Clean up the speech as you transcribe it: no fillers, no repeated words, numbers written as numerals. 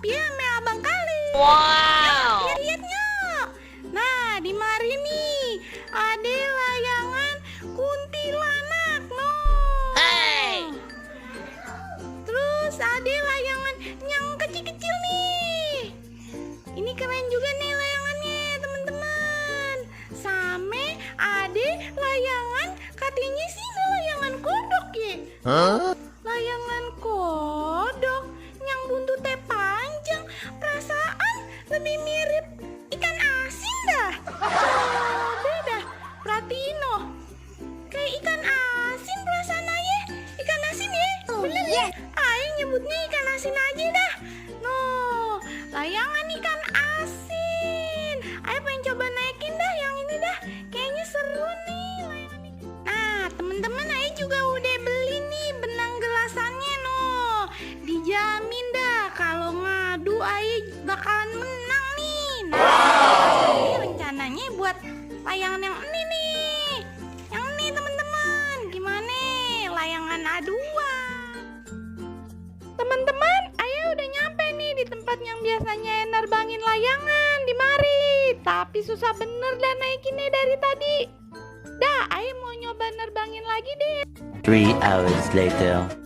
ya sama abang kali. Wow. Lihat-lihatnya. Nah, di mari nih ada layangan kuntilanak, no. Hey. Terus ada layangan yang kecil-kecil nih. Ini keren juga nih layangannya, teman-teman. Sampai ada layangan, katanya sih ini layangan kodok ya. Layangan kodok yang buntutnya panjang, perasaan lebih mirip ikan asin dah. Coba dah perhatiin noh. Kayak ikan asin perasaan aja. Ikan asin ya? Bener ya? Ayo nyebutnya ikan asin aja dah. Noh, layangan ikan asin. Ayo pengen coba naikin dah yang ini dah. Kayaknya seru nih layangan ikan. Nah, temen-temen Ayo juga udah beli nih benang gelasannya noh. Dijamin dah kalau ngadu Ayo bakalan menang nih. Nah, ini rencananya buat layangan yang ini nih. Yang ini teman-teman. Gimana? Layangan aduan. Teman-teman, Ayo udah nyampe nih di tempat yang biasanya nerbangin layangan di mari. Tapi susah bener dah naikinnya dari tadi. Dah, Ayo mau nyoba nerbangin lagi deh. 3 hours later.